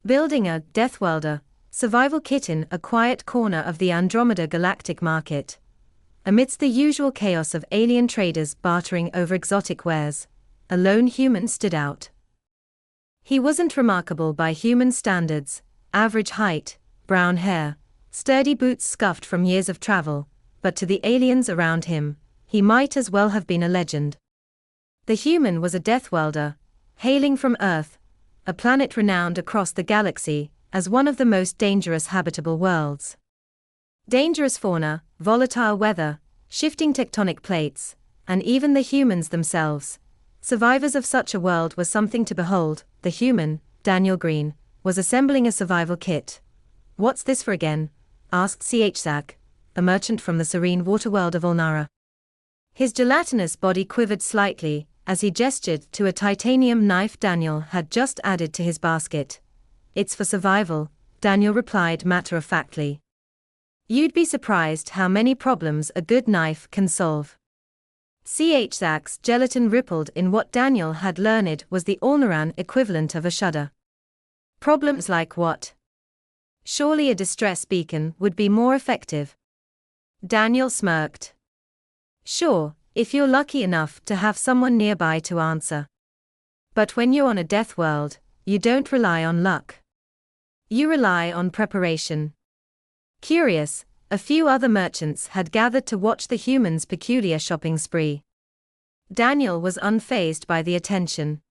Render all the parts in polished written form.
Building a Deathworlder survival kit in a quiet corner of the Andromeda galactic market. Amidst the usual chaos of alien traders bartering over exotic wares, a lone human stood out. He wasn't remarkable by human standards: average height, brown hair, sturdy boots scuffed from years of travel, but to the aliens around him, he might as well have been a legend. The human was a Deathworlder, hailing from Earth, a planet renowned across the galaxy as one of the most dangerous habitable worlds. Dangerous fauna, volatile weather, shifting tectonic plates, and even the humans themselves. Survivors of such a world were something to behold. The human, Daniel Green, was assembling a survival kit. "What's this for again?" asked Zach, a merchant from the serene waterworld of Ulnara. His gelatinous body quivered slightly as he gestured to a titanium knife Daniel had just added to his basket. "It's for survival," Daniel replied matter-of-factly. "You'd be surprised how many problems a good knife can solve." Zach's gelatin rippled in what Daniel had learned was the Ulnaran equivalent of a shudder. "Problems like what? Surely a distress beacon would be more effective." Daniel smirked. "Sure, if you're lucky enough to have someone nearby to answer. But when you're on a death world, you don't rely on luck. You rely on preparation." Curious, a few other merchants had gathered to watch the human's peculiar shopping spree. Daniel was unfazed by the attention.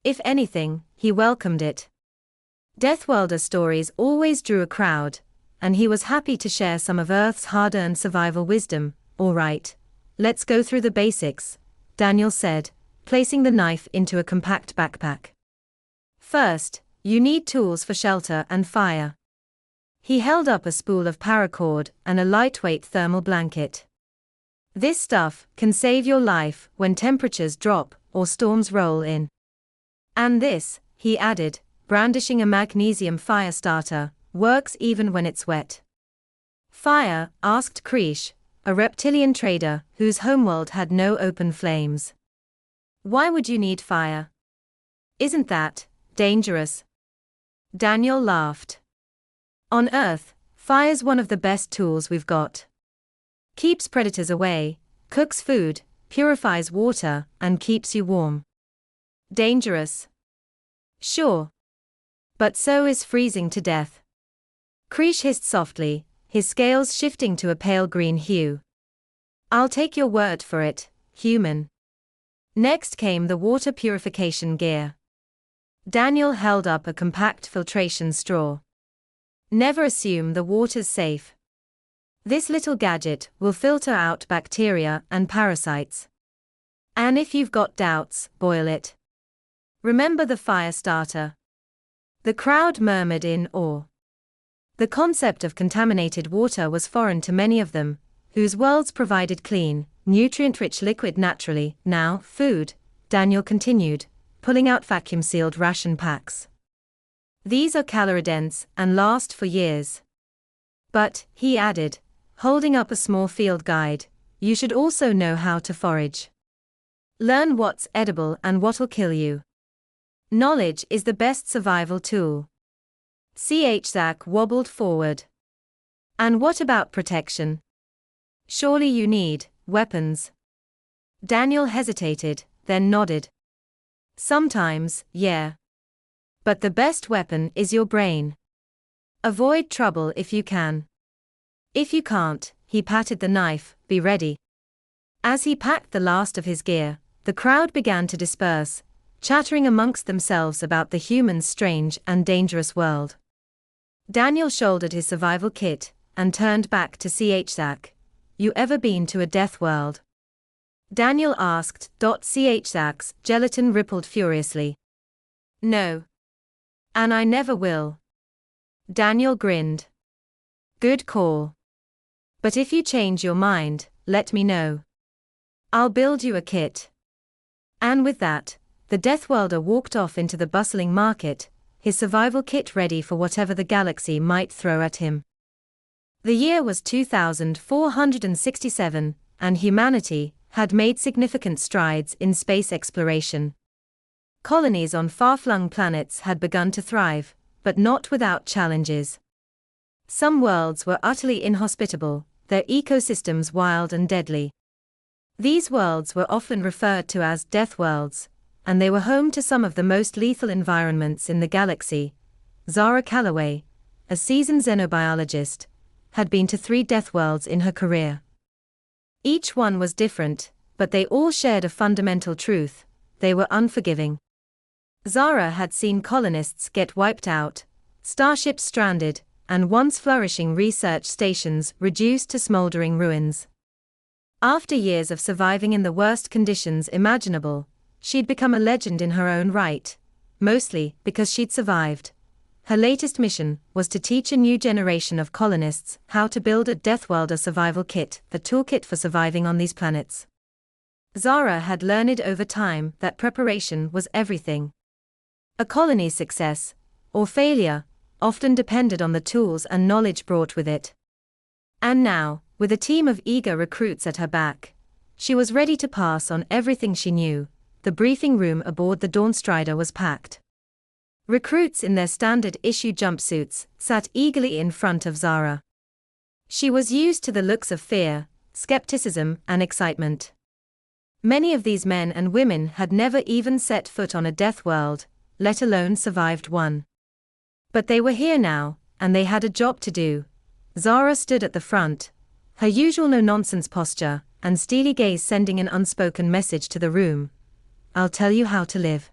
If anything, he welcomed it. Deathworlder stories always drew a crowd, and he was happy to share some of Earth's hard-earned survival wisdom. "All right, let's go through the basics," Daniel said, placing the knife into a compact backpack. "First, you need tools for shelter and fire." He held up a spool of paracord and a lightweight thermal blanket. "This stuff can save your life when temperatures drop or storms roll in. And this," he added, brandishing a magnesium fire starter, "works even when it's wet." "Fire?" asked Krish, a reptilian trader whose homeworld had no open flames. "Why would you need fire? Isn't that dangerous?" Daniel laughed. "On Earth, fire's one of the best tools we've got. Keeps predators away, cooks food, purifies water, and keeps you warm. Dangerous? Sure. But so is freezing to death." Krish hissed softly, his scales shifting to a pale green hue. "I'll take your word for it, human." Next came the water purification gear. Daniel held up a compact filtration straw. "Never assume the water's safe. This little gadget will filter out bacteria and parasites. And if you've got doubts, boil it. Remember the fire starter." The crowd murmured in awe. The concept of contaminated water was foreign to many of them, whose worlds provided clean, nutrient-rich liquid naturally. "Now, food," Daniel continued, pulling out vacuum-sealed ration packs. "These are calorie-dense and last for years. But," he added, holding up a small field guide, "you should also know how to forage. Learn what's edible and what'll kill you. Knowledge is the best survival tool." Zach wobbled forward. "And what about protection? Surely you need weapons." Daniel hesitated, then nodded. "Sometimes, yeah. But the best weapon is your brain. Avoid trouble if you can. If you can't," he patted the knife, "be ready." As he packed the last of his gear, the crowd began to disperse, chattering amongst themselves about the human's strange and dangerous world. Daniel shouldered his survival kit and turned back to Zach. "You ever been to a death world?" Daniel asked. Zach's gelatin rippled furiously. "No. And I never will." Daniel grinned. "Good call. But if you change your mind, let me know. I'll build you a kit." And with that, the Deathworlder walked off into the bustling market, his survival kit ready for whatever the galaxy might throw at him. The year was 2467, and humanity had made significant strides in space exploration. Colonies on far-flung planets had begun to thrive, but not without challenges. Some worlds were utterly inhospitable, their ecosystems wild and deadly. These worlds were often referred to as Deathworlds, and they were home to some of the most lethal environments in the galaxy. Zara Calloway, a seasoned xenobiologist, had been to 3 Deathworlds in her career. Each one was different, but they all shared a fundamental truth: they were unforgiving. Zara had seen colonists get wiped out, starships stranded, and once flourishing research stations reduced to smoldering ruins. After years of surviving in the worst conditions imaginable, she'd become a legend in her own right, mostly because she'd survived. Her latest mission was to teach a new generation of colonists how to build a Deathworlder survival kit, the toolkit for surviving on these planets. Zara had learned over time that preparation was everything. A colony's success, or failure, often depended on the tools and knowledge brought with it. And now, with a team of eager recruits at her back, she was ready to pass on everything she knew. The briefing room aboard the Dawnstrider was packed. Recruits in their standard issue jumpsuits sat eagerly in front of Zara. She was used to the looks of fear, skepticism, and excitement. Many of these men and women had never even set foot on a Deathworld, let alone survived one. But they were here now, and they had a job to do. Zara stood at the front, her usual no-nonsense posture and steely gaze sending an unspoken message to the room. I'll tell you how to live.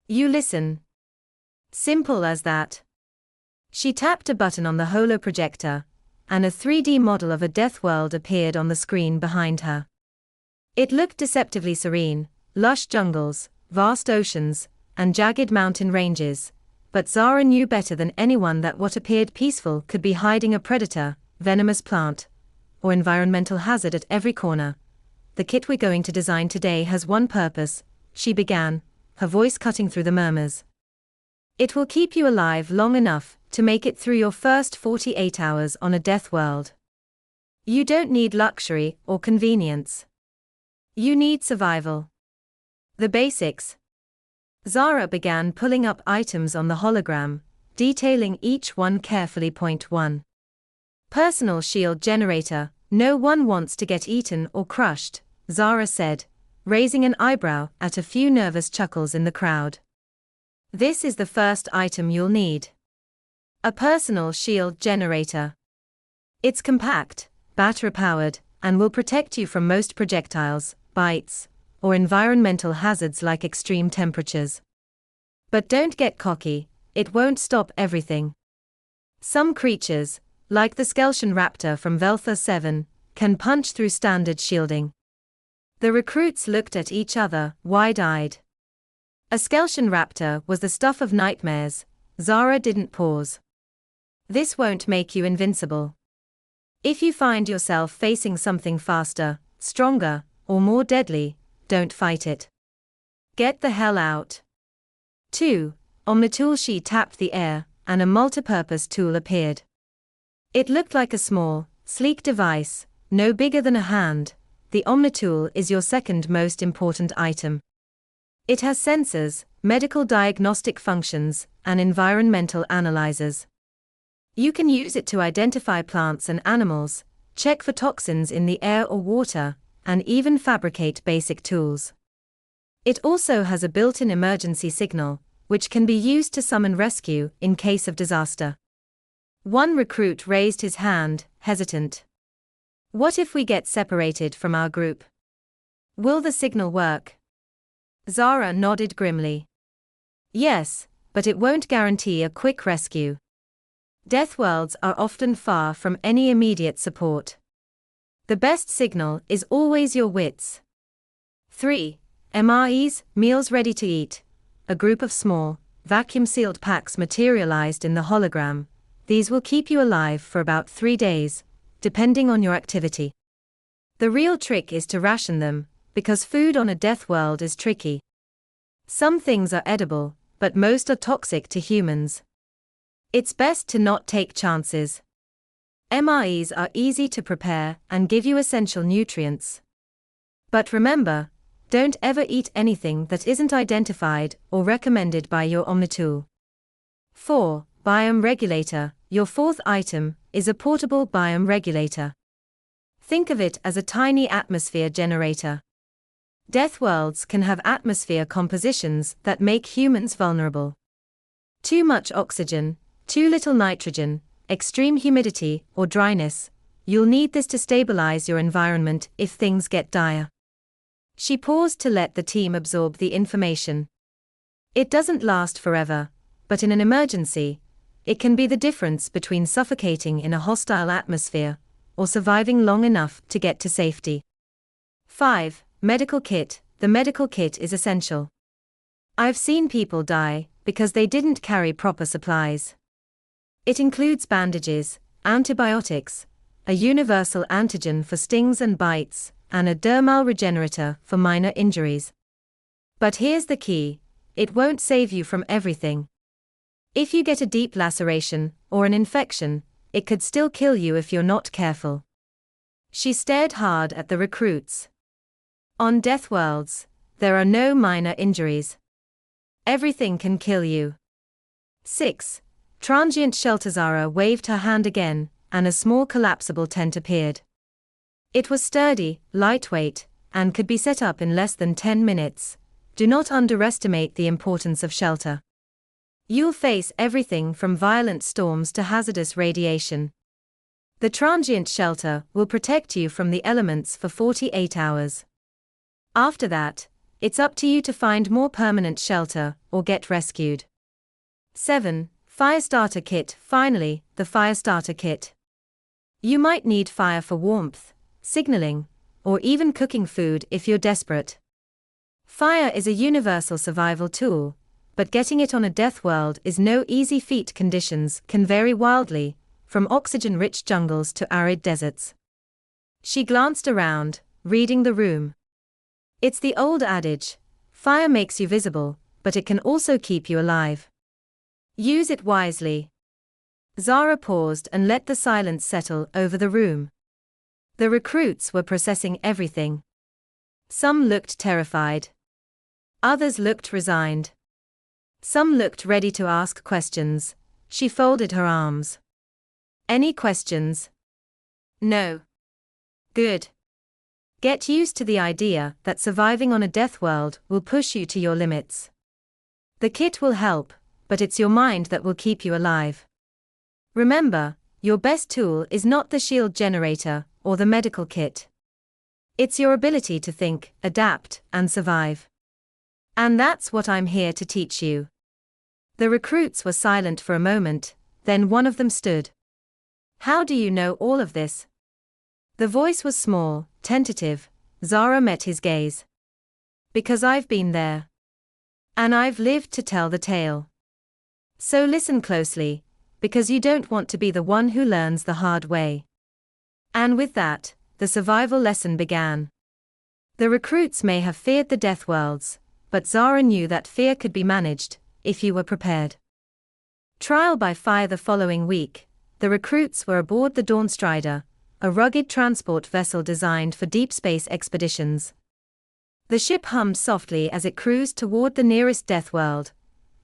You listen. Simple as that. She tapped a button on the holoprojector, and a 3D model of a Deathworld appeared on the screen behind her. It looked deceptively serene, lush jungles, vast oceans, and jagged mountain ranges, but Zara knew better than anyone that what appeared peaceful could be hiding a predator, venomous plant, or environmental hazard at every corner. The kit we're going to design today has one purpose, she began, her voice cutting through the murmurs. It will keep you alive long enough to make it through your first 48 hours on a Deathworld. You don't need luxury or convenience. You need survival. The basics. Zara began pulling up items on the hologram, detailing each one carefully. Point 1. Personal shield generator. No one wants to get eaten or crushed, Zara said, raising an eyebrow at a few nervous chuckles in the crowd. This is the first item you'll need. A personal shield generator. It's compact, battery-powered, and will protect you from most projectiles, bites, or environmental hazards like extreme temperatures. But don't get cocky, it won't stop everything. Some creatures, like the Skelshan raptor from Veltha 7, can punch through standard shielding. The recruits looked at each other, wide-eyed. A Skelshan raptor was the stuff of nightmares. Zara didn't pause. This won't make you invincible. If you find yourself facing something faster, stronger, or more deadly, don't fight it. Get the hell out. 2. Omnitool. She tapped the air, and a multipurpose tool appeared. It looked like a small, sleek device, no bigger than a hand. The Omnitool is your second most important item. It has sensors, medical diagnostic functions, and environmental analyzers. You can use it to identify plants and animals, check for toxins in the air or water, and even fabricate basic tools. It also has a built-in emergency signal, which can be used to summon rescue in case of disaster. One recruit raised his hand, hesitant. What if we get separated from our group? Will the signal work? Zara nodded grimly. Yes, but it won't guarantee a quick rescue. Deathworlds are often far from any immediate support. The best signal is always your wits. 3. MREs, meals ready to eat. A group of small, vacuum-sealed packs materialized in the hologram. These will keep you alive for about 3 days, depending on your activity. The real trick is to ration them, because food on a Deathworld is tricky. Some things are edible, but most are toxic to humans. It's best to not take chances. MREs are easy to prepare and give you essential nutrients. But remember, don't ever eat anything that isn't identified or recommended by your Omnitool. 4. Biome regulator. Your fourth item is a portable biome regulator. Think of it as a tiny atmosphere generator. Deathworlds can have atmosphere compositions that make humans vulnerable. Too much oxygen, too little nitrogen, extreme humidity or dryness. You'll need this to stabilize your environment if things get dire. She paused to let the team absorb the information. It doesn't last forever, but in an emergency, it can be the difference between suffocating in a hostile atmosphere or surviving long enough to get to safety. 5. Medical kit. The medical kit is essential. I've seen people die because they didn't carry proper supplies. It includes bandages, antibiotics, a universal antigen for stings and bites, and a dermal regenerator for minor injuries. But here's the key: it won't save you from everything. If you get a deep laceration or an infection, it could still kill you if you're not careful. She stared hard at the recruits. On Deathworlds, there are no minor injuries. Everything can kill you. 6. Transient shelter. Zara waved her hand again, and a small collapsible tent appeared. It was sturdy, lightweight, and could be set up in less than 10 minutes. Do not underestimate the importance of shelter. You'll face everything from violent storms to hazardous radiation. The transient shelter will protect you from the elements for 48 hours. After that, it's up to you to find more permanent shelter or get rescued. 7. Firestarter kit. Finally, the firestarter kit. You might need fire for warmth, signaling, or even cooking food if you're desperate. Fire is a universal survival tool, but getting it on a death world is no easy feat. Conditions can vary wildly, from oxygen-rich jungles to arid deserts. She glanced around, reading the room. It's the old adage: fire makes you visible, but it can also keep you alive. Use it wisely. Zara paused and let the silence settle over the room. The recruits were processing everything. Some looked terrified. Others looked resigned. Some looked ready to ask questions. She folded her arms. Any questions? No. Good. Get used to the idea that surviving on a death world will push you to your limits. The kit will help, but it's your mind that will keep you alive. Remember, your best tool is not the shield generator or the medical kit. It's your ability to think, adapt, and survive. And that's what I'm here to teach you. The recruits were silent for a moment, then one of them stood. How do you know all of this? The voice was small, tentative. Zara met his gaze. Because I've been there. And I've lived to tell the tale. So listen closely, because you don't want to be the one who learns the hard way. And with that, the survival lesson began. The recruits may have feared the death worlds, but Zara knew that fear could be managed, if you were prepared. Trial by fire. The following week, the recruits were aboard the Dawnstrider, a rugged transport vessel designed for deep space expeditions. The ship hummed softly as it cruised toward the nearest death world,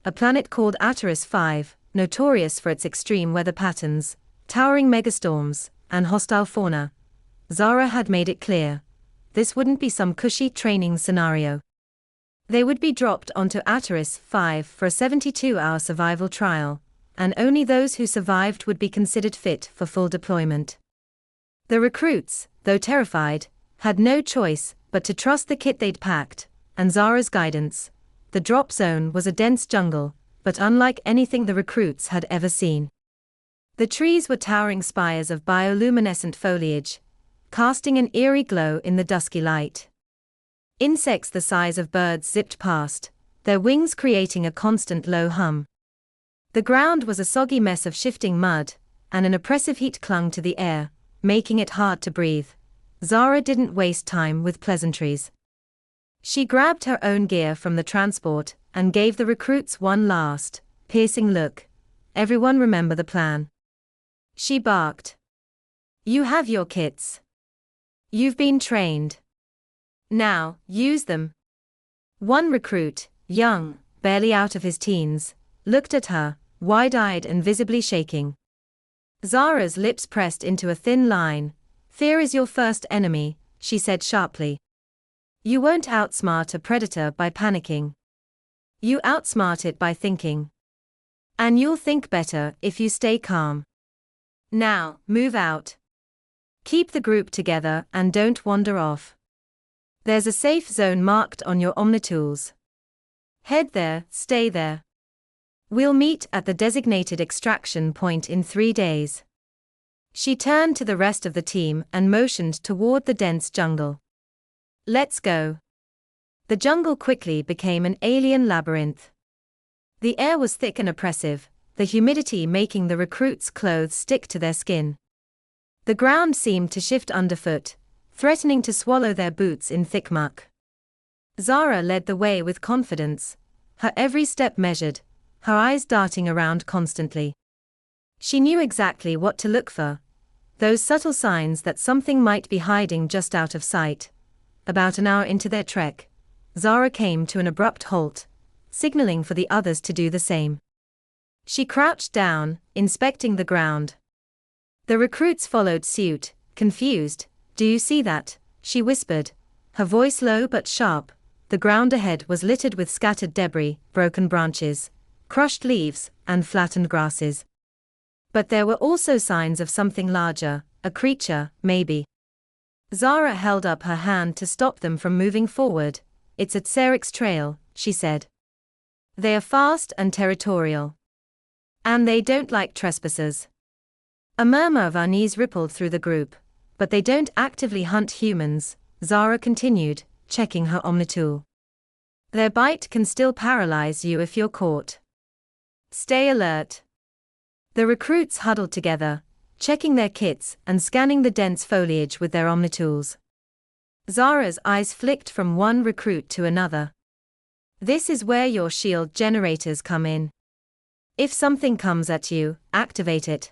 a planet called Ataris 5, notorious for its extreme weather patterns, towering megastorms, and hostile fauna. Zara had made it clear. This wouldn't be some cushy training scenario. They would be dropped onto Ataris 5 for a 72-hour survival trial, and only those who survived would be considered fit for full deployment. The recruits, though terrified, had no choice but to trust the kit they'd packed, and Zara's guidance. The drop zone was a dense jungle, but unlike anything the recruits had ever seen. The trees were towering spires of bioluminescent foliage, casting an eerie glow in the dusky light. Insects the size of birds zipped past, their wings creating a constant low hum. The ground was a soggy mess of shifting mud, and an oppressive heat clung to the air, making it hard to breathe. Zara didn't waste time with pleasantries. She grabbed her own gear from the transport and gave the recruits one last, piercing look. Everyone remember the plan. She barked. You have your kits. You've been trained. Now, use them. One recruit, young, barely out of his teens, looked at her, wide-eyed and visibly shaking. Zara's lips pressed into a thin line. "Fear is your first enemy," she said sharply. "You won't outsmart a predator by panicking. You outsmart it by thinking. And you'll think better if you stay calm. Now, move out. Keep the group together and don't wander off. There's a safe zone marked on your omnitools. Head there, stay there. We'll meet at the designated extraction point in 3 days." She turned to the rest of the team and motioned toward the dense jungle. "Let's go." The jungle quickly became an alien labyrinth. The air was thick and oppressive, the humidity making the recruits' clothes stick to their skin. The ground seemed to shift underfoot, threatening to swallow their boots in thick muck. Zara led the way with confidence, her every step measured, her eyes darting around constantly. She knew exactly what to look for, those subtle signs that something might be hiding just out of sight. About an hour into their trek, Zara came to an abrupt halt, signaling for the others to do the same. She crouched down, inspecting the ground. The recruits followed suit, confused. "Do you see that?" she whispered, her voice low but sharp. The ground ahead was littered with scattered debris, broken branches, crushed leaves, and flattened grasses. But there were also signs of something larger, a creature, maybe. Zara held up her hand to stop them from moving forward. "It's at Sarek's trail," she said. "They are fast and territorial. And they don't like trespassers." A murmur of unease rippled through the group. "But they don't actively hunt humans," Zara continued, checking her omnitool. "Their bite can still paralyze you if you're caught. Stay alert." The recruits huddled together, checking their kits and scanning the dense foliage with their omnitools. Zara's eyes flicked from one recruit to another. "This is where your shield generators come in. If something comes at you, activate it.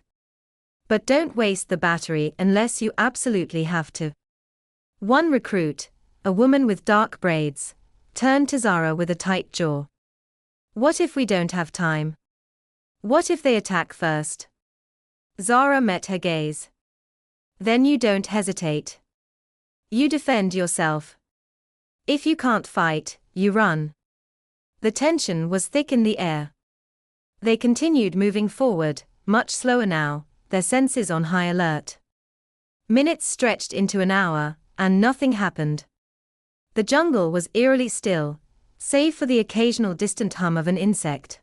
But don't waste the battery unless you absolutely have to." One recruit, a woman with dark braids, turned to Zara with a tight jaw. "What if we don't have time? What if they attack first?" Zara met her gaze. "Then you don't hesitate. You defend yourself. If you can't fight, you run." The tension was thick in the air. They continued moving forward, much slower now, their senses on high alert. Minutes stretched into an hour, and nothing happened. The jungle was eerily still, save for the occasional distant hum of an insect.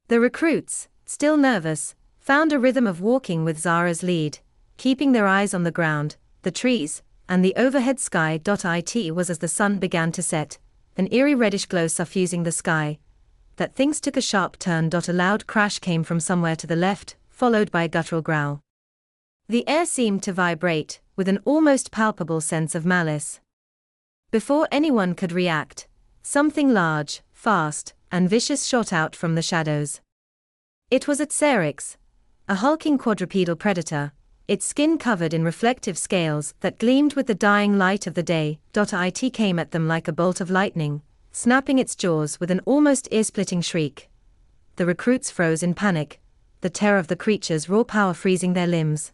The recruits, still nervous, found a rhythm of walking with Zara's lead, keeping their eyes on the ground, the trees, and the overhead sky. It was as the sun began to set, an eerie reddish glow suffusing the sky, that things took a sharp turn. A loud crash came from somewhere to the left, followed by a guttural growl. The air seemed to vibrate, with an almost palpable sense of malice. Before anyone could react, something large, fast, and vicious shot out from the shadows. It was at Sarek's, a hulking quadrupedal predator, its skin covered in reflective scales that gleamed with the dying light of the day. It came at them like a bolt of lightning, snapping its jaws with an almost ear-splitting shriek. The recruits froze in panic, the terror of the creature's raw power freezing their limbs.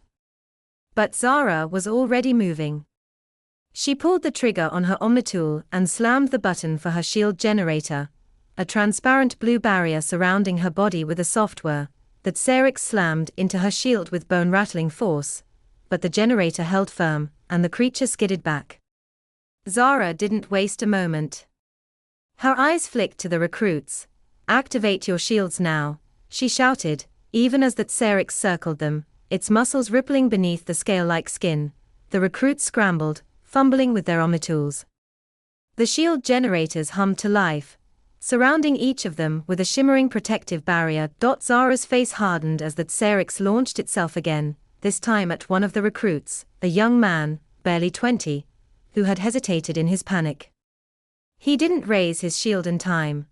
But Zara was already moving. She pulled the trigger on her omnitool and slammed the button for her shield generator, a transparent blue barrier surrounding her body with a software that Sarek slammed into her shield with bone-rattling force, but the generator held firm, and the creature skidded back. Zara didn't waste a moment. Her eyes flicked to the recruits. "Activate your shields now," she shouted, even as that Sarek circled them, its muscles rippling beneath the scale-like skin. The recruits scrambled, fumbling with their omnitools. The shield generators hummed to life, surrounding each of them with a shimmering protective barrier. Zara's face hardened as that Sarek's launched itself again, this time at one of the recruits, a young man, barely 20, who had hesitated in his panic. He didn't raise his shield in time.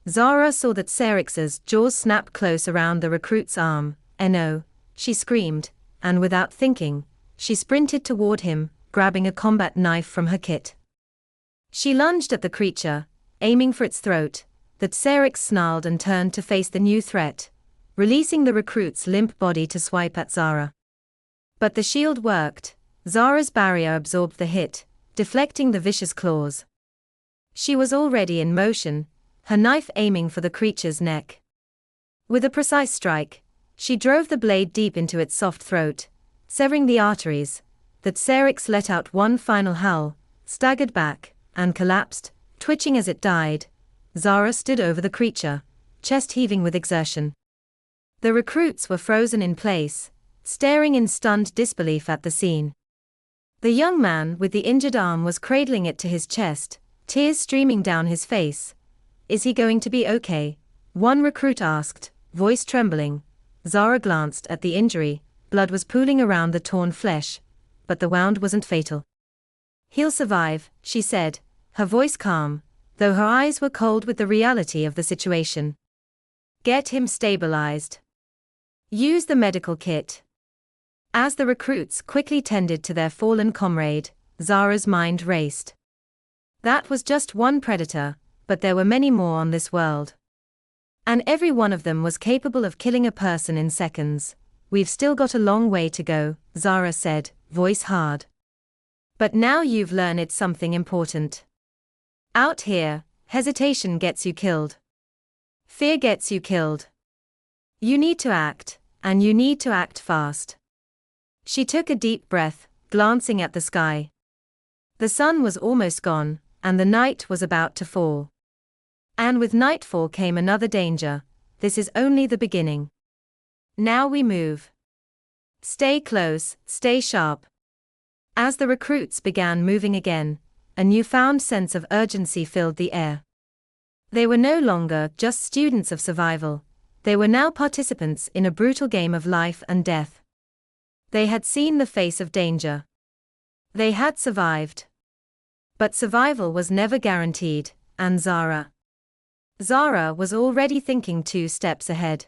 Zara saw that Sarek's jaws snap close around the recruit's arm. "No," she screamed, and without thinking, she sprinted toward him, grabbing a combat knife from her kit. She lunged at the creature, aiming for its throat. That Sarek snarled and turned to face the new threat, releasing the recruit's limp body to swipe at Zara. But the shield worked. Zara's barrier absorbed the hit, deflecting the vicious claws. She was already in motion, her knife aiming for the creature's neck. With a precise strike, she drove the blade deep into its soft throat, severing the arteries. The Xerix let out one final howl, staggered back, and collapsed, twitching as it died. Zara stood over the creature, chest heaving with exertion. The recruits were frozen in place, staring in stunned disbelief at the scene. The young man with the injured arm was cradling it to his chest, tears streaming down his face. "Is he going to be okay?" one recruit asked, voice trembling. Zara glanced at the injury. Blood was pooling around the torn flesh, but the wound wasn't fatal. "He'll survive," she said, her voice calm, though her eyes were cold with the reality of the situation. "Get him stabilized. Use the medical kit." As the recruits quickly tended to their fallen comrade, Zara's mind raced. That was just one predator, but there were many more on this world. And every one of them was capable of killing a person in seconds. "We've still got a long way to go," Zara said, voice hard. "But now you've learned something important. Out here, hesitation gets you killed. Fear gets you killed. You need to act, and you need to act fast." She took a deep breath, glancing at the sky. The sun was almost gone, and the night was about to fall. And with nightfall came another danger. This is only the beginning. Now we move. Stay close, stay sharp. As the recruits began moving again, a newfound sense of urgency filled the air. They were no longer just students of survival. They were now participants in a brutal game of life and death. They had seen the face of danger. They had survived. But survival was never guaranteed, and Zara was already thinking 2 steps ahead.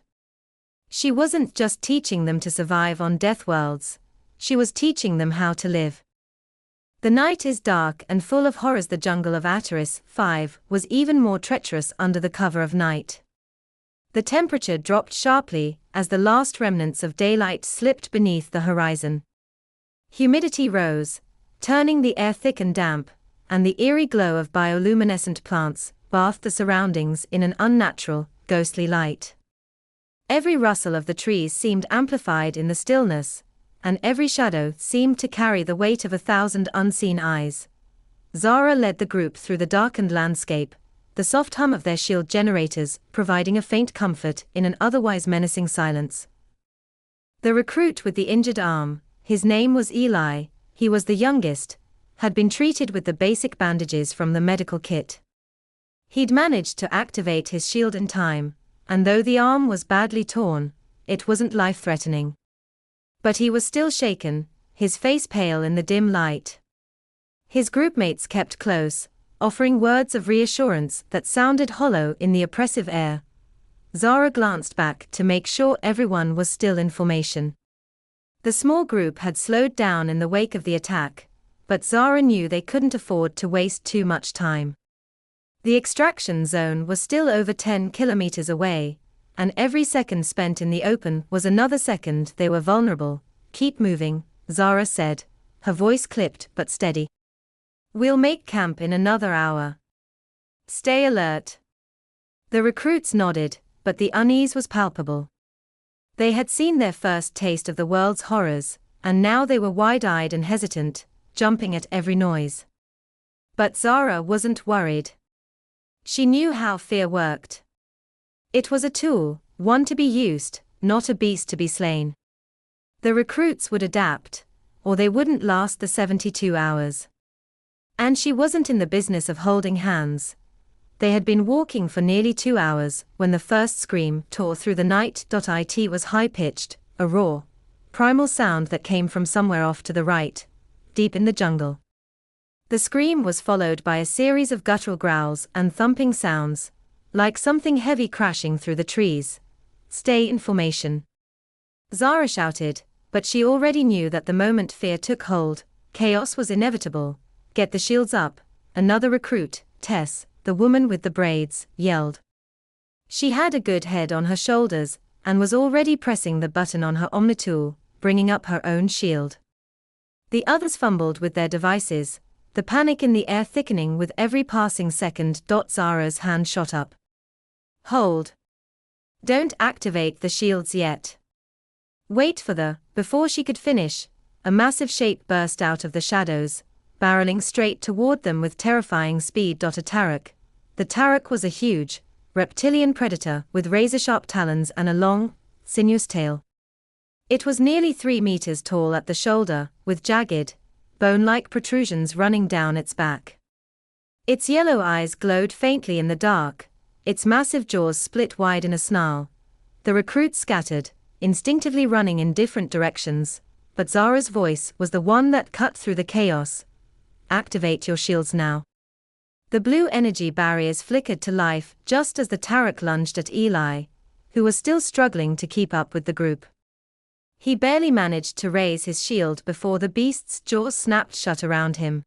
She wasn't just teaching them to survive on Deathworlds, she was teaching them how to live. The night is dark and full of horrors. The jungle of Ataris 5 was even more treacherous under the cover of night. The temperature dropped sharply as the last remnants of daylight slipped beneath the horizon. Humidity rose, turning the air thick and damp, and the eerie glow of bioluminescent plants bathed the surroundings in an unnatural, ghostly light. Every rustle of the trees seemed amplified in the stillness, and every shadow seemed to carry the weight of 1,000 unseen eyes. Zara led the group through the darkened landscape, the soft hum of their shield generators providing a faint comfort in an otherwise menacing silence. The recruit with the injured arm, his name was Eli, he was the youngest, had been treated with the basic bandages from the medical kit. He'd managed to activate his shield in time, and though the arm was badly torn, it wasn't life-threatening. But he was still shaken, his face pale in the dim light. His groupmates kept close, offering words of reassurance that sounded hollow in the oppressive air. Zara glanced back to make sure everyone was still in formation. The small group had slowed down in the wake of the attack, but Zara knew they couldn't afford to waste too much time. The extraction zone was still over 10 kilometers away, and every second spent in the open was another second they were vulnerable. "Keep moving," Zara said, her voice clipped but steady. "We'll make camp in another hour. Stay alert." The recruits nodded, but the unease was palpable. They had seen their first taste of the world's horrors, and now they were wide-eyed and hesitant, jumping at every noise. But Zara wasn't worried. She knew how fear worked. It was a tool, one to be used, not a beast to be slain. The recruits would adapt, or they wouldn't last the 72 hours. And she wasn't in the business of holding hands. They had been walking for nearly 2 hours when the first scream tore through the night. It was high-pitched, a raw, primal sound that came from somewhere off to the right, deep in the jungle. The scream was followed by a series of guttural growls and thumping sounds, like something heavy crashing through the trees. "Stay in formation," Zara shouted, but she already knew that the moment fear took hold, chaos was inevitable. "Get the shields up," another recruit, Tess, the woman with the braids, yelled. She had a good head on her shoulders, and was already pressing the button on her Omnitool, bringing up her own shield. The others fumbled with their devices, the panic in the air thickening with every passing second. Zara's hand shot up. Hold. Don't activate the shields yet. Wait for Before she could finish, a massive shape burst out of the shadows, barreling straight toward them with terrifying speed. A Tarek. The Tarek was a huge, reptilian predator with razor-sharp talons and a long, sinuous tail. It was nearly 3 meters tall at the shoulder, with jagged, bone-like protrusions running down its back. Its yellow eyes glowed faintly in the dark, its massive jaws split wide in a snarl. The recruits scattered, instinctively running in different directions, but Zara's voice was the one that cut through the chaos. Activate your shields now. The blue energy barriers flickered to life just as the Tarek lunged at Eli, who was still struggling to keep up with the group. He barely managed to raise his shield before the beast's jaws snapped shut around him.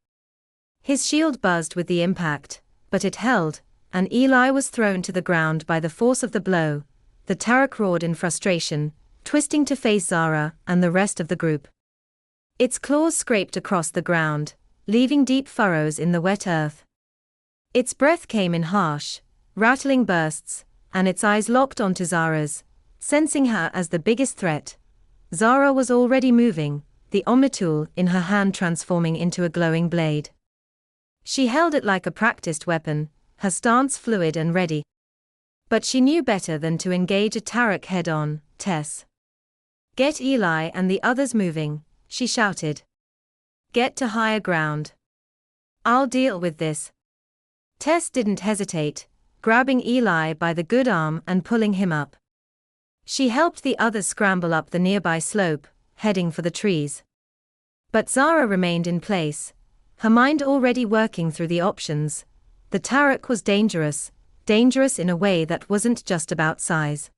His shield buzzed with the impact, but it held, and Eli was thrown to the ground by the force of the blow. The Tarek roared in frustration, twisting to face Zara and the rest of the group. Its claws scraped across the ground, leaving deep furrows in the wet earth. Its breath came in harsh, rattling bursts, and its eyes locked onto Zara's, sensing her as the biggest threat. Zara was already moving, the Omnitool in her hand transforming into a glowing blade. She held it like a practiced weapon, her stance fluid and ready. But she knew better than to engage a Tarek head-on. Tess. Get Eli and the others moving, she shouted. Get to higher ground. I'll deal with this. Tess didn't hesitate, grabbing Eli by the good arm and pulling him up. She helped the others scramble up the nearby slope, heading for the trees. But Zara remained in place, her mind already working through the options. The Tarek was dangerous in a way that wasn't just about size.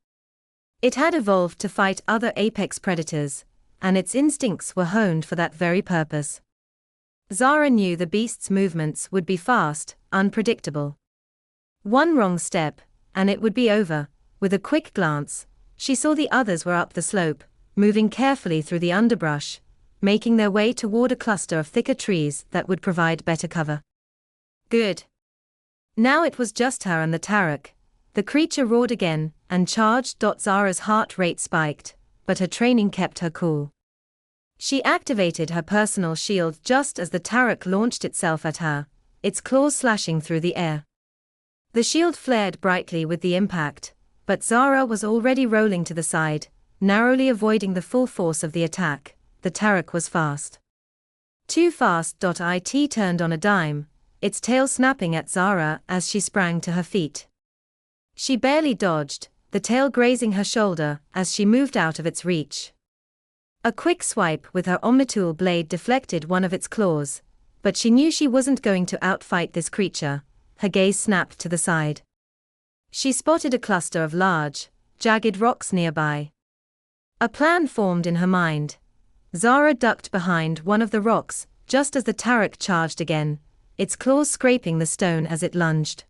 It had evolved to fight other apex predators, and its instincts were honed for that very purpose. Zara knew the beast's movements would be fast, unpredictable. One wrong step, and it would be over. With a quick glance, she saw the others were up the slope, moving carefully through the underbrush, making their way toward a cluster of thicker trees that would provide better cover. Good. Now it was just her and the Tarek. The creature roared again, and charged. Zara's heart rate spiked, but her training kept her cool. She activated her personal shield just as the Tarek launched itself at her, its claws slashing through the air. The shield flared brightly with the impact, but Zara was already rolling to the side, narrowly avoiding the full force of the attack. The Tarek was fast. Too fast. It turned on a dime, its tail snapping at Zara as she sprang to her feet. She barely dodged, the tail grazing her shoulder as she moved out of its reach. A quick swipe with her Omnitool blade deflected one of its claws, but she knew she wasn't going to outfight this creature. Her gaze snapped to the side. She spotted a cluster of large, jagged rocks nearby. A plan formed in her mind. Zara ducked behind one of the rocks, just as the Tarek charged again, its claws scraping the stone as it lunged.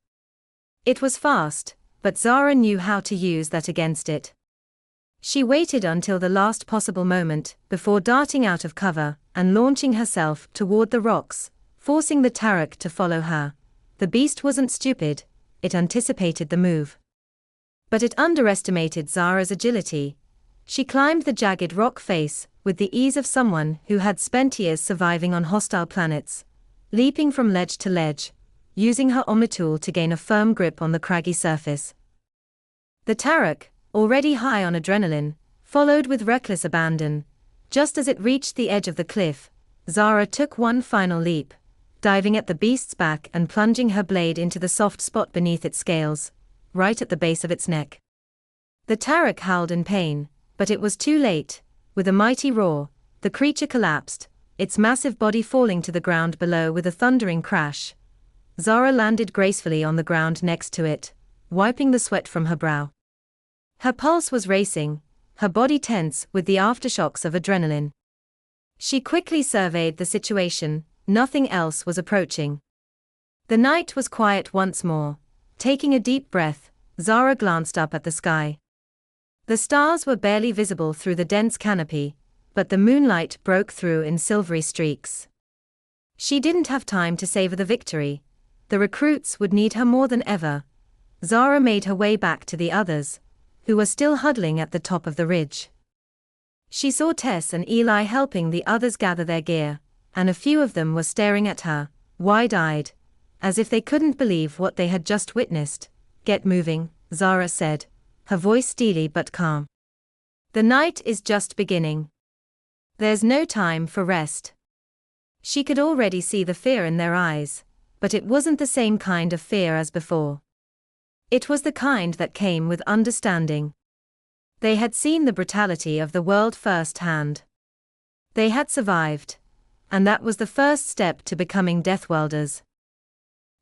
It was fast, but Zara knew how to use that against it. She waited until the last possible moment, before darting out of cover, and launching herself toward the rocks, forcing the Tarek to follow her. The beast wasn't stupid, it anticipated the move. But it underestimated Zara's agility. She climbed the jagged rock face, with the ease of someone who had spent years surviving on hostile planets, leaping from ledge to ledge, using her Omnitool to gain a firm grip on the craggy surface. The Tarek, already high on adrenaline, followed with reckless abandon. Just as it reached the edge of the cliff, Zara took one final leap, diving at the beast's back and plunging her blade into the soft spot beneath its scales, right at the base of its neck. The Tarek howled in pain, but it was too late. With a mighty roar, the creature collapsed, its massive body falling to the ground below with a thundering crash. Zara landed gracefully on the ground next to it, wiping the sweat from her brow. Her pulse was racing, her body tense with the aftershocks of adrenaline. She quickly surveyed the situation, nothing else was approaching. The night was quiet once more. Taking a deep breath, Zara glanced up at the sky. The stars were barely visible through the dense canopy, but the moonlight broke through in silvery streaks. She didn't have time to savor the victory. The recruits would need her more than ever. Zara made her way back to the others, who were still huddling at the top of the ridge. She saw Tess and Eli helping the others gather their gear, and a few of them were staring at her, wide-eyed, as if they couldn't believe what they had just witnessed. "Get moving," Zara said, her voice steely but calm. "The night is just beginning. There's no time for rest." She could already see the fear in their eyes, but it wasn't the same kind of fear as before. It was the kind that came with understanding. They had seen the brutality of the world firsthand. They had survived, and that was the first step to becoming Deathworlders.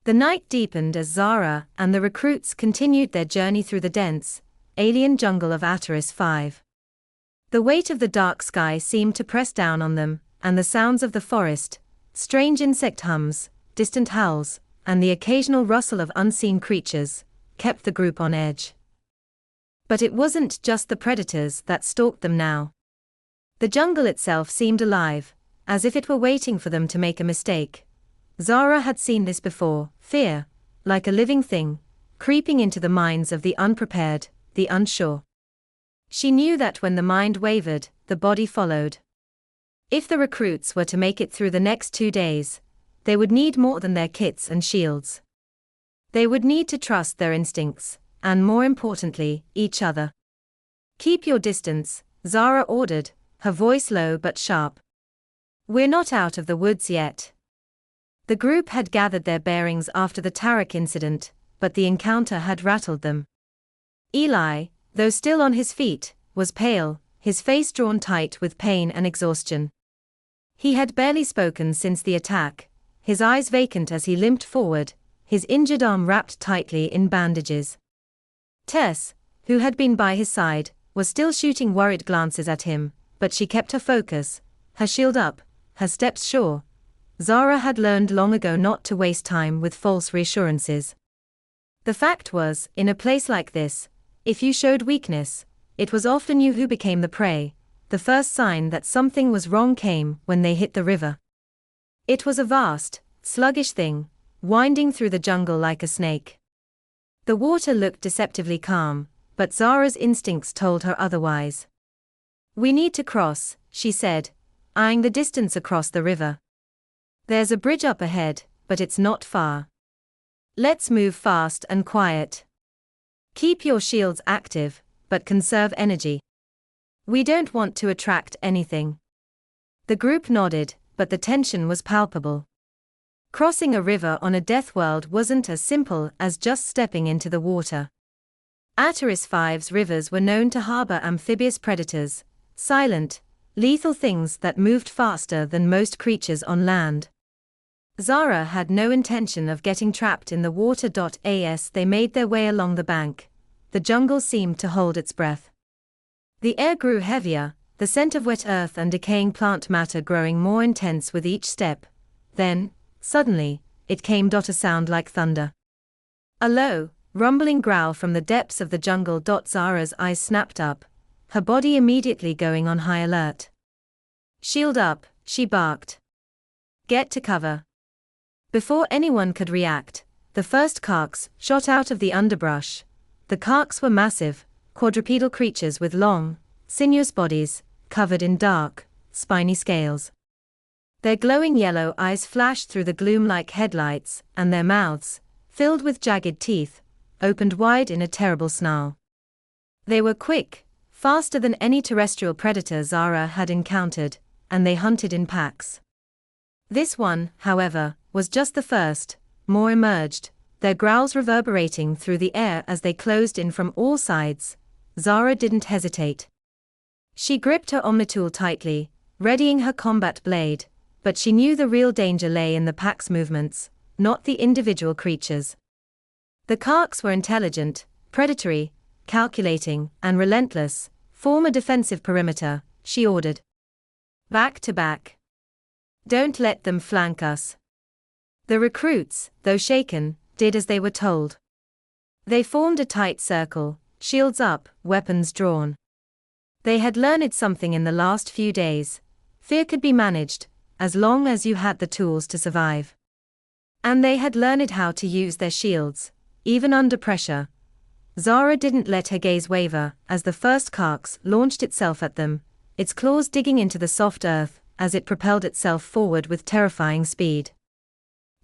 The night deepened as Zara and the recruits continued their journey through the dense, alien jungle of Ataris 5. The weight of the dark sky seemed to press down on them, and the sounds of the forest, strange insect hums, distant howls, and the occasional rustle of unseen creatures, kept the group on edge. But it wasn't just the predators that stalked them now. The jungle itself seemed alive, as if it were waiting for them to make a mistake. Zara had seen this before: fear, like a living thing, creeping into the minds of the unprepared, the unsure. She knew that when the mind wavered, the body followed. If the recruits were to make it through the next 2 days, they would need more than their kits and shields. They would need to trust their instincts, and more importantly, each other. "Keep your distance," Zara ordered, her voice low but sharp. "We're not out of the woods yet." The group had gathered their bearings after the Tarek incident, but the encounter had rattled them. Eli, though still on his feet, was pale, his face drawn tight with pain and exhaustion. He had barely spoken since the attack, his eyes vacant as he limped forward, his injured arm wrapped tightly in bandages. Tess, who had been by his side, was still shooting worried glances at him, but she kept her focus, her shield up, her steps sure. Zara had learned long ago not to waste time with false reassurances. The fact was, in a place like this, if you showed weakness, it was often you who became the prey. The first sign that something was wrong came when they hit the river. It was a vast, sluggish thing, winding through the jungle like a snake. The water looked deceptively calm, but Zara's instincts told her otherwise. "We need to cross," she said, eyeing the distance across the river. "There's a bridge up ahead, but it's not far. Let's move fast and quiet. Keep your shields active, but conserve energy. We don't want to attract anything." The group nodded, but the tension was palpable. Crossing a river on a death world wasn't as simple as just stepping into the water. Ataris 5's rivers were known to harbor amphibious predators, silent, lethal things that moved faster than most creatures on land. Zara had no intention of getting trapped in the water. As they made their way along the bank, the jungle seemed to hold its breath. The air grew heavier, the scent of wet earth and decaying plant matter growing more intense with each step. Then, suddenly, it came. A sound like thunder. A low, rumbling growl from the depths of the jungle. Zara's eyes snapped up, her body immediately going on high alert. "Shield up," she barked. "Get to cover." Before anyone could react, the first karks shot out of the underbrush. The karks were massive, quadrupedal creatures with long, sinuous bodies, covered in dark, spiny scales. Their glowing yellow eyes flashed through the gloom like headlights, and their mouths, filled with jagged teeth, opened wide in a terrible snarl. They were quick, faster than any terrestrial predator Zara had encountered, and they hunted in packs. This one, however, was just the first. More emerged, their growls reverberating through the air as they closed in from all sides. Zara didn't hesitate. She gripped her omnitool tightly, readying her combat blade, but she knew the real danger lay in the pack's movements, not the individual creatures. The karks were intelligent, predatory, calculating, and relentless. "Form a defensive perimeter," she ordered. "Back to back. Don't let them flank us." The recruits, though shaken, did as they were told. They formed a tight circle, shields up, weapons drawn. They had learned something in the last few days. Fear could be managed, as long as you had the tools to survive. And they had learned how to use their shields, even under pressure. Zara didn't let her gaze waver as the first carcass launched itself at them, its claws digging into the soft earth as it propelled itself forward with terrifying speed.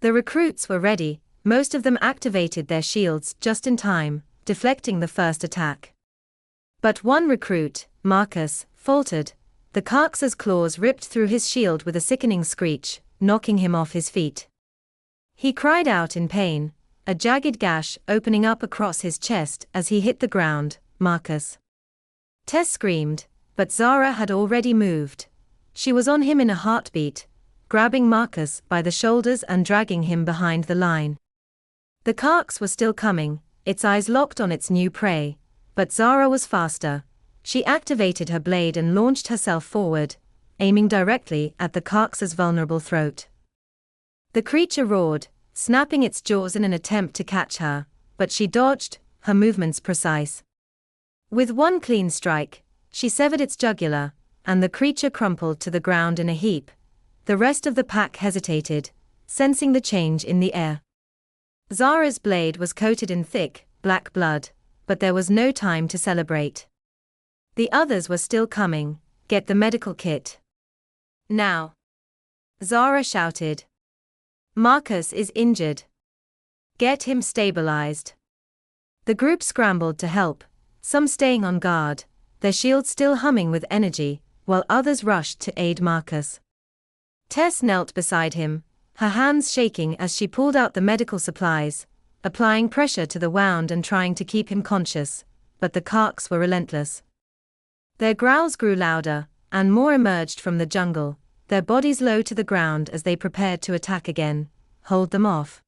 The recruits were ready, most of them activated their shields just in time, deflecting the first attack. But one recruit, Marcus, faltered. The carcass's claws ripped through his shield with a sickening screech, knocking him off his feet. He cried out in pain, a jagged gash opening up across his chest as he hit the ground. Marcus. Tess screamed, but Zara had already moved. She was on him in a heartbeat, grabbing Marcus by the shoulders and dragging him behind the line. The carcass was still coming, its eyes locked on its new prey, but Zara was faster. She activated her blade and launched herself forward, aiming directly at the carcass's vulnerable throat. The creature roared, snapping its jaws in an attempt to catch her, but she dodged, her movements precise. With one clean strike, she severed its jugular, and the creature crumpled to the ground in a heap. The rest of the pack hesitated, sensing the change in the air. Zara's blade was coated in thick, black blood, but there was no time to celebrate. The others were still coming. Get the medical kit. Now. Zara shouted. Marcus is injured. Get him stabilized. The group scrambled to help, some staying on guard, their shields still humming with energy, while others rushed to aid Marcus. Tess knelt beside him, her hands shaking as she pulled out the medical supplies, applying pressure to the wound and trying to keep him conscious, but the carcass were relentless. Their growls grew louder, and more emerged from the jungle, their bodies low to the ground as they prepared to attack again. Hold them off.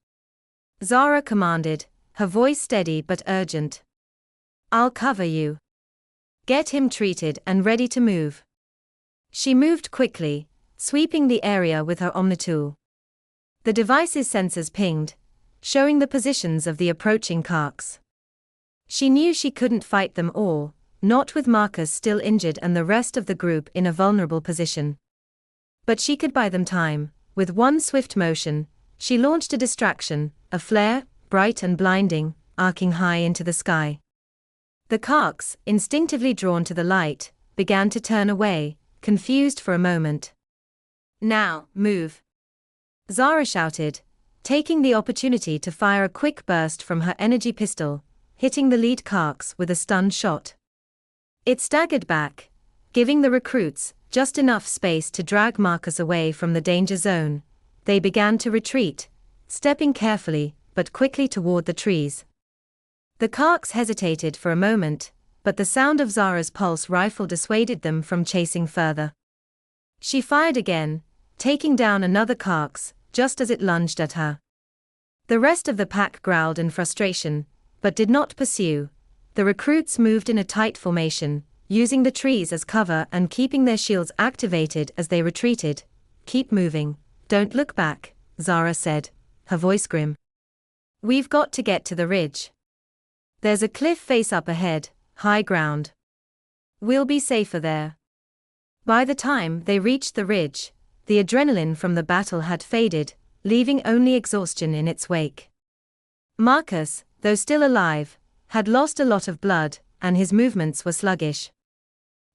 Zara commanded, her voice steady but urgent. I'll cover you. Get him treated and ready to move. She moved quickly, sweeping the area with her omnitool. The device's sensors pinged, showing the positions of the approaching carcass. She knew she couldn't fight them all, not with Marcus still injured and the rest of the group in a vulnerable position. But she could buy them time. With one swift motion, she launched a distraction, a flare, bright and blinding, arcing high into the sky. The carcass, instinctively drawn to the light, began to turn away, confused for a moment. Now, move. Zara shouted, taking the opportunity to fire a quick burst from her energy pistol, hitting the lead carcass with a stunned shot. It staggered back, giving the recruits just enough space to drag Marcus away from the danger zone. They began to retreat, stepping carefully but quickly toward the trees. The carcass hesitated for a moment, but the sound of Zara's pulse rifle dissuaded them from chasing further. She fired again, taking down another carcass just as it lunged at her. The rest of the pack growled in frustration, but did not pursue. The recruits moved in a tight formation, using the trees as cover and keeping their shields activated as they retreated. Keep moving, don't look back, Zara said, her voice grim. We've got to get to the ridge. There's a cliff face up ahead, high ground. We'll be safer there. By the time they reached the ridge, the adrenaline from the battle had faded, leaving only exhaustion in its wake. Marcus, though still alive, had lost a lot of blood, and his movements were sluggish.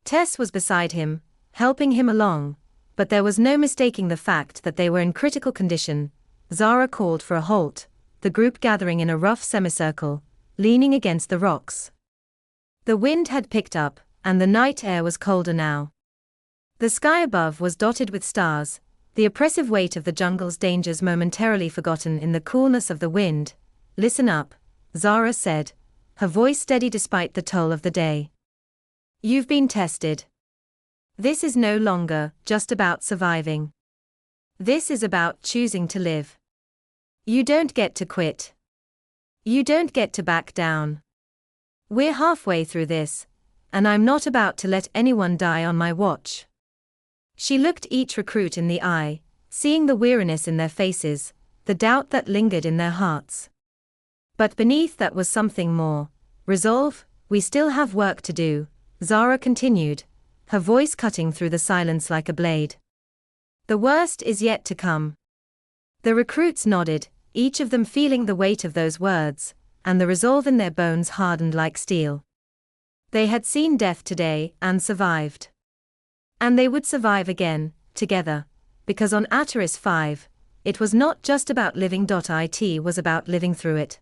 Tess was beside him, helping him along, but there was no mistaking the fact that they were in critical condition. Zara called for a halt, the group gathering in a rough semicircle, leaning against the rocks. The wind had picked up, and the night air was colder now. The sky above was dotted with stars, the oppressive weight of the jungle's dangers momentarily forgotten in the coolness of the wind. Listen up, Zara said, her voice steady despite the toll of the day. You've been tested. This is no longer just about surviving. This is about choosing to live. You don't get to quit. You don't get to back down. We're halfway through this, and I'm not about to let anyone die on my watch. She looked each recruit in the eye, seeing the weariness in their faces, the doubt that lingered in their hearts. But beneath that was something more, resolve, We still have work to do, Zara continued, her voice cutting through the silence like a blade. The worst is yet to come. The recruits nodded, each of them feeling the weight of those words, and the resolve in their bones hardened like steel. They had seen death today and survived. And they would survive again, together, because on Ataris 5, it was not just about living. It was about living through it.